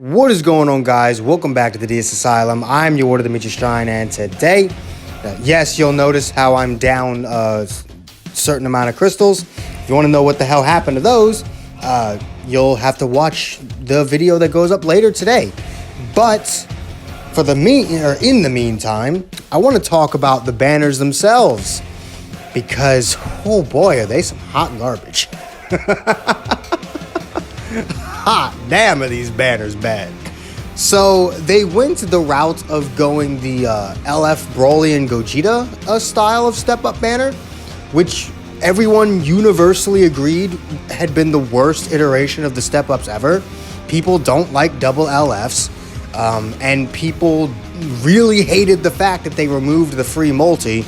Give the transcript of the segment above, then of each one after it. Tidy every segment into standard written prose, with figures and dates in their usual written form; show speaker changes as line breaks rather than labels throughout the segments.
What is going on, guys? Welcome back to the DS Asylum. I'm your Warder, Dimitri Shrine, and today, yes, you'll notice how I'm down a certain amount of crystals. If you want to know what the hell happened to those, you'll have to watch the video that goes up later today. But for in the meantime, I want to talk about the banners themselves because, oh boy, are they some hot garbage. Hot damn, are these banners bad. So they went the route of going the LF Broly and Gogeta style of step-up banner, which everyone universally agreed had been the worst iteration of the step-ups ever. People don't like double LFs, and people really hated the fact that they removed the free multi.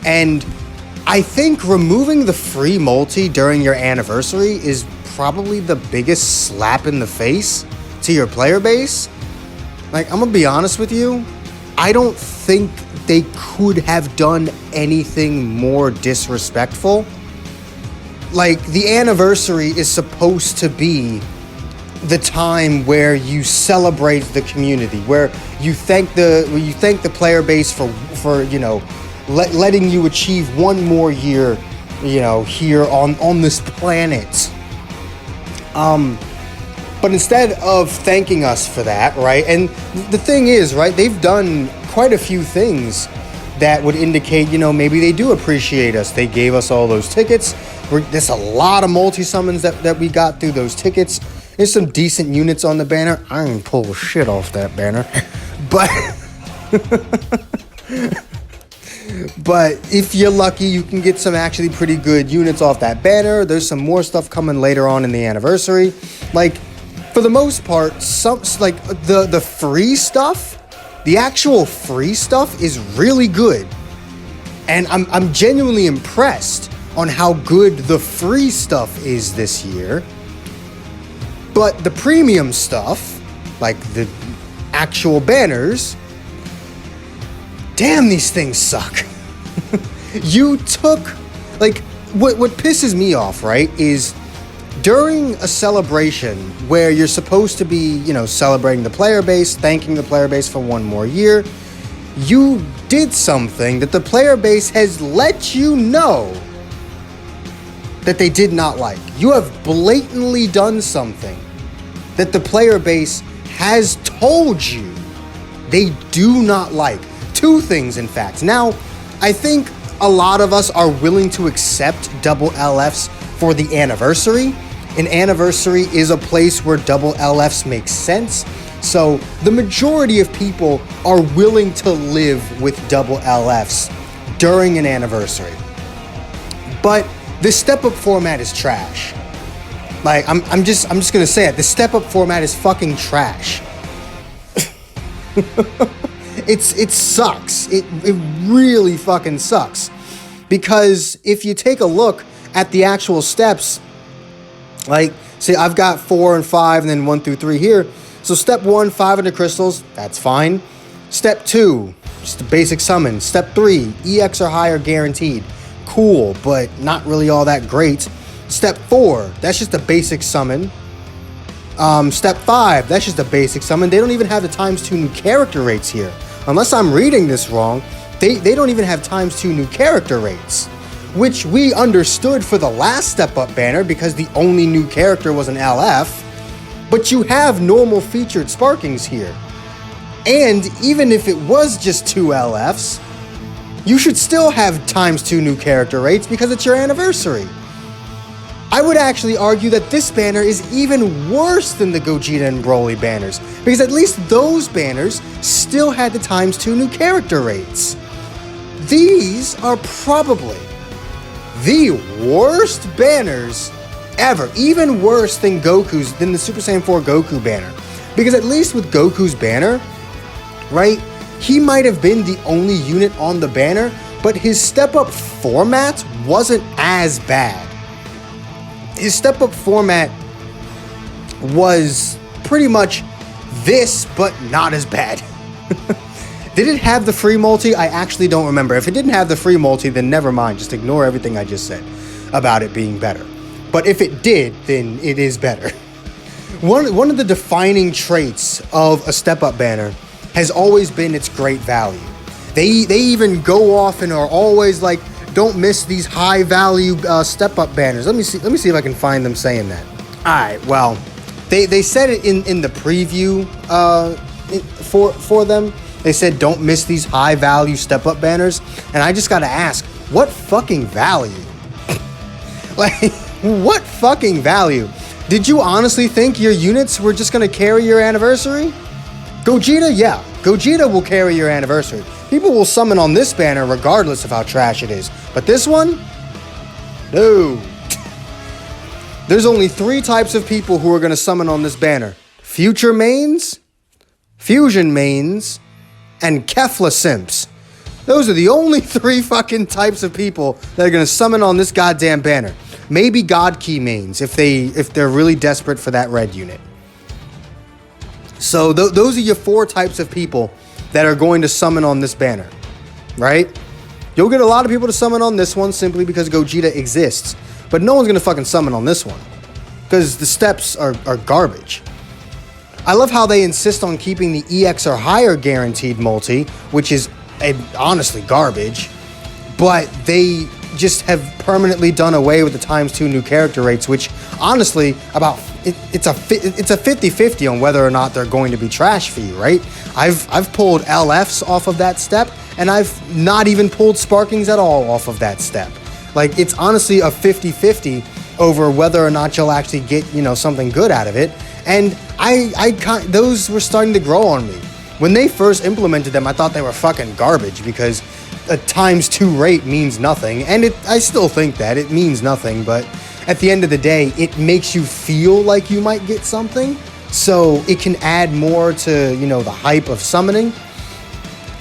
And I think removing the free multi during your anniversary is probably the biggest slap in the face to your player base. Like, I'm gonna be honest with you, I don't think they could have done anything more disrespectful. Like, the anniversary is supposed to be the time where you celebrate the community, where you thank the player base for you know, letting you achieve one more year, you know, here on this planet. But instead of thanking us for that, right? And the thing is, right, they've done quite a few things that would indicate, you know, maybe they do appreciate us. They gave us all those tickets. There's a lot of multi-summons that we got through those tickets. There's some decent units on the banner. I ain't pull shit off that banner. But if you're lucky, you can get some actually pretty good units off that banner. There's some more stuff coming later on in the anniversary. Like, for the most part, the free stuff, the actual free stuff is really good. And I'm genuinely impressed on how good the free stuff is this year. But the premium stuff, like the actual banners, damn, these things suck. You took, like, what pisses me off, right, is during a celebration where you're supposed to be, you know, celebrating the player base, thanking the player base for one more year, you did something that the player base has let you know that they did not like. You have blatantly done something that the player base has told you they do not like. Two things, in fact. Now, I think a lot of us are willing to accept double LFs for the anniversary. An anniversary is a place where double LFs make sense. So the majority of people are willing to live with double LFs during an anniversary. But the step-up format is trash. Like, I'm just gonna say it. The step-up format is fucking trash. It sucks. It really fucking sucks. Because if you take a look at the actual steps, like, see, I've got 4 and 5 and then 1 through 3 here. So step 1, 500 crystals, that's fine. Step 2, just a basic summon. Step 3, EX or higher guaranteed. Cool, but not really all that great. Step 4, that's just a basic summon. Step 5, that's just a basic summon. They don't even have the ×2 new character rates here. Unless I'm reading this wrong, they don't even have ×2 new character rates, which we understood for the last step-up banner because the only new character was an LF, but you have normal featured Sparkings here. And even if it was just 2 LFs, you should still have ×2 new character rates because it's your anniversary. I would actually argue that this banner is even worse than the Gogeta and Broly banners, because at least those banners still had the ×2 new character rates. These are probably the worst banners ever, even worse than the Super Saiyan 4 Goku banner. Because at least with Goku's banner, right, he might have been the only unit on the banner, but his step-up format wasn't as bad. His step-up format was pretty much this, but not as bad. Did it have the free multi? I actually don't remember. If it didn't have the free multi, then never mind. Just ignore everything I just said about it being better. But if it did, then it is better. one of the defining traits of a step-up banner has always been its great value. They even go off and are always like, don't miss these high value step-up banners. Let me see if I can find them saying that. All right, well, they said it in the preview for them. They said don't miss these high value step-up banners, and I just gotta ask, what fucking value? Like, what fucking value? Did you honestly think your units were just gonna carry your anniversary? Gogeta, yeah. Gogeta will carry your anniversary. People will summon on this banner regardless of how trash it is. But this one? No. There's only 3 types of people who are gonna summon on this banner. Future mains, fusion mains, and Kefla simps. Those are the only 3 fucking types of people that are gonna summon on this goddamn banner. Maybe God Key mains if they're really desperate for that red unit. So those are your 4 types of people that are going to summon on this banner, right? You'll get a lot of people to summon on this one simply because Gogeta exists, but no one's gonna fucking summon on this one because the steps are garbage. I love how they insist on keeping the EX or higher guaranteed multi, which is honestly garbage, but they just have permanently done away with the ×2 new character rates, which honestly it's a 50-50 on whether or not they're going to be trash for you, right? I've pulled LFs off of that step, and I've not even pulled Sparkings at all off of that step. Like, it's honestly a 50-50 over whether or not you'll actually get, something good out of it. And those were starting to grow on me. When they first implemented them, I thought they were fucking garbage because a ×2 rate means nothing. And I still think that it means nothing, but at the end of the day, it makes you feel like you might get something. So it can add more to, the hype of summoning.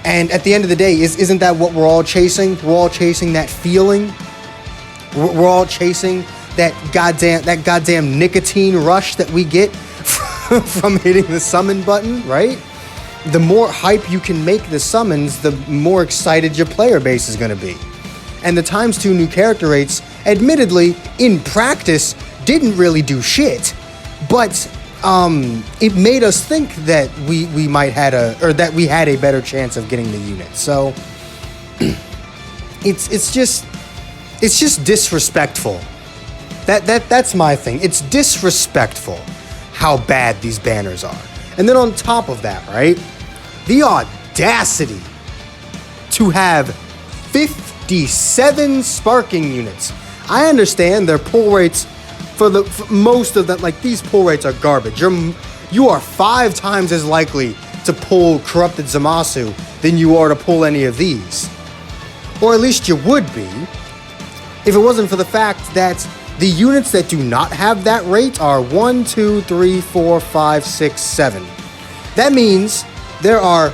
And at the end of the day, isn't that what we're all chasing? We're all chasing that feeling. We're all chasing that goddamn nicotine rush that we get from hitting the summon button, right? The more hype you can make the summons, the more excited your player base is going to be. And the ×2 new character rates, admittedly, in practice, didn't really do shit, but it made us think that we had a better chance of getting the unit. So it's just disrespectful. That's my thing. It's disrespectful how bad these banners are. And then on top of that, right, the audacity to have 57 sparking units. I understand their pull rates for most of them, like, these pull rates are garbage. You are 5 times as likely to pull Corrupted Zamasu than you are to pull any of these. Or at least you would be, if it wasn't for the fact that the units that do not have that rate are 1, 2, 3, 4, 5, 6, 7. That means there are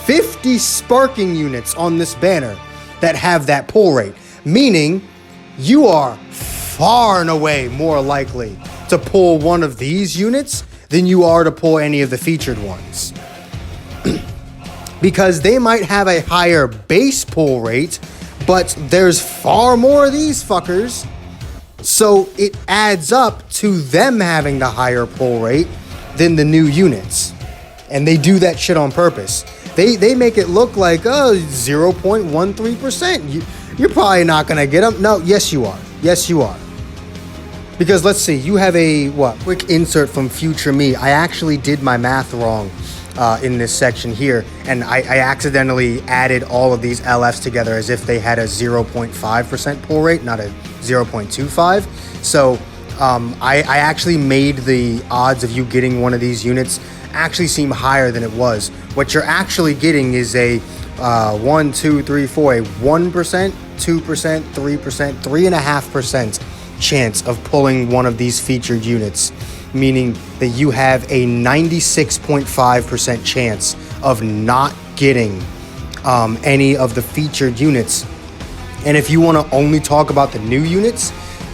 50 sparking units on this banner that have that pull rate, meaning you are far and away more likely to pull one of these units than you are to pull any of the featured ones. Because they might have a higher base pull rate, but there's far more of these fuckers, so it adds up to them having the higher pull rate than the new units. And they do that shit on purpose. They make it look like 0.13%. You're probably not gonna get them. No, yes you are. Yes you are. Because let's see, you have a quick insert from Future Me. I actually did my math wrong in this section here, and I accidentally added all of these LFs together as if they had a 0.5% pull rate, not a 0.25. So I actually made the odds of you getting one of these units actually seem higher than it was. What you're actually getting is a 1, 2, 3, 4, a 1%, 2%, 3%, 3.5% chance of pulling one of these featured units, meaning that you have a 96.5% chance of not getting any of the featured units. And if you want to only talk about the new units,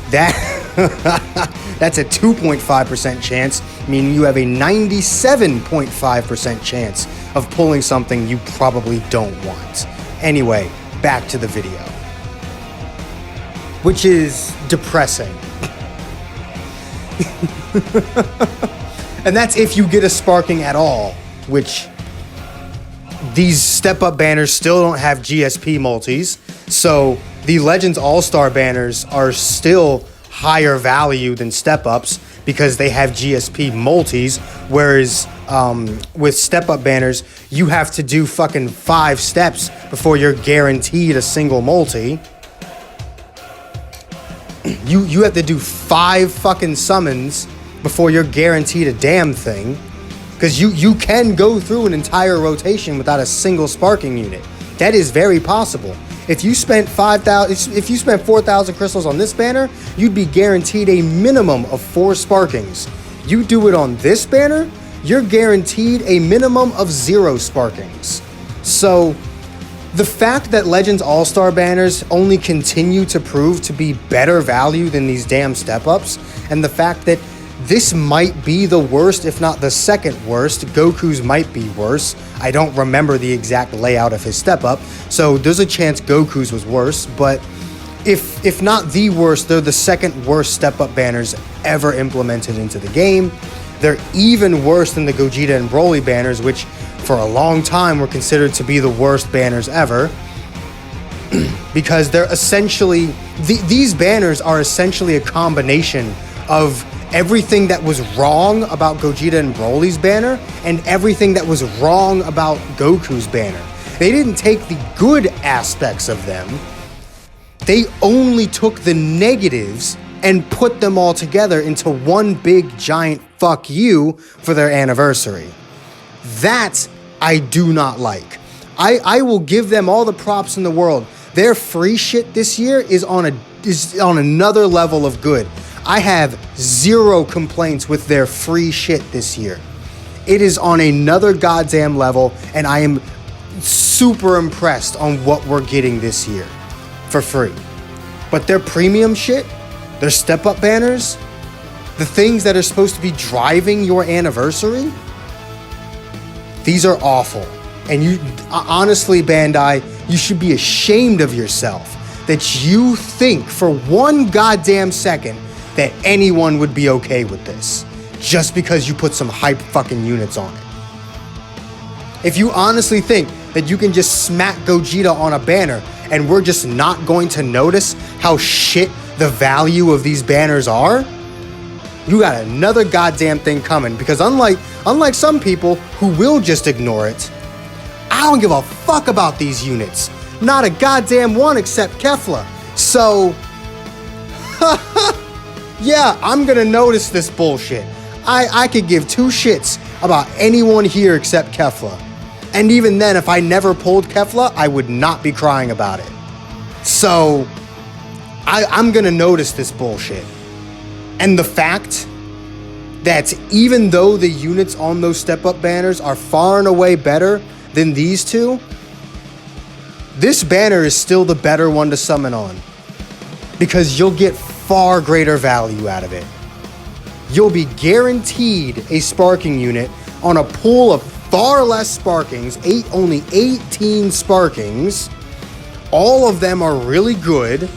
that's a 2.5% chance, meaning you have a 97.5% chance of pulling something you probably don't want. Anyway, back to the video, which is depressing. And that's if you get a sparking at all, which these step-up banners still don't have GSP multis. So the Legends All-Star banners are still higher value than step-ups because they have GSP multis, whereas with step-up banners, you have to do fucking 5 steps before you're guaranteed a single multi. You have to do 5 fucking summons before you're guaranteed a damn thing. Because you can go through an entire rotation without a single sparking unit. That is very possible. If you spent 4,000 crystals on this banner, you'd be guaranteed a minimum of 4 sparkings. You do it on this banner, you're guaranteed a minimum of 0 sparkings. So the fact that Legends All-Star banners only continue to prove to be better value than these damn step-ups, and the fact that this might be the worst, if not the second worst. Goku's might be worse. I don't remember the exact layout of his step-up, so there's a chance Goku's was worse, but if not the worst, they're the second worst step-up banners ever implemented into the game. They're even worse than the Gogeta and Broly banners, which for a long time were considered to be the worst banners ever. Because they're essentially, these banners are essentially a combination of everything that was wrong about Gogeta and Broly's banner and everything that was wrong about Goku's banner. They didn't take the good aspects of them. They only took the negatives and put them all together into one big giant fuck you for their anniversary. That I do not like. I will give them all the props in the world. Their free shit this year is on another level of good. I have 0 complaints with their free shit this year. It is on another goddamn level, and I am super impressed on what we're getting this year for free. But their premium shit, their step-up banners, the things that are supposed to be driving your anniversary, these are awful. And you, honestly, Bandai, you should be ashamed of yourself that you think for one goddamn second that anyone would be okay with this just because you put some hype fucking units on it. If you honestly think that you can just smack Gogeta on a banner and we're just not going to notice how shit the value of these banners are, you got another goddamn thing coming. Because unlike some people who will just ignore it, I don't give a fuck about these units. Not a goddamn one except Kefla. So yeah, I'm gonna notice this bullshit. I could give 2 shits about anyone here except Kefla. And even then, if I never pulled Kefla, I would not be crying about it. So I'm gonna notice this bullshit. And the fact that even though the units on those step-up banners are far and away better than these 2, this banner is still the better one to summon on. Because you'll get far greater value out of it. You'll be guaranteed a sparking unit on a pool of far less sparkings, only 18 sparkings. All of them are really good.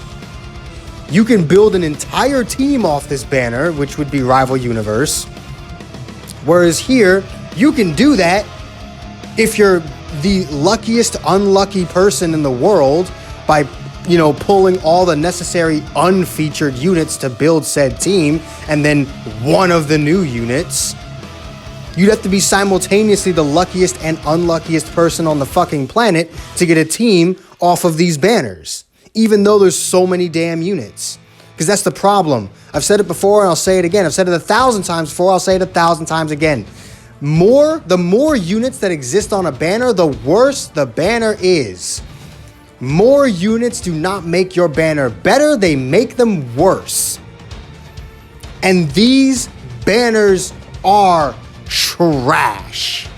You can build an entire team off this banner, which would be Rival Universe. Whereas here, you can do that if you're the luckiest unlucky person in the world by pulling all the necessary unfeatured units to build said team, and then one of the new units. You'd have to be simultaneously the luckiest and unluckiest person on the fucking planet to get a team off of these banners, even though there's so many damn units. Because that's the problem. I've said it before and I'll say it again. I've said it 1,000 times before, I'll say it 1,000 times again. The more units that exist on a banner, the worse the banner is. More units do not make your banner better, they make them worse. And these banners are trash.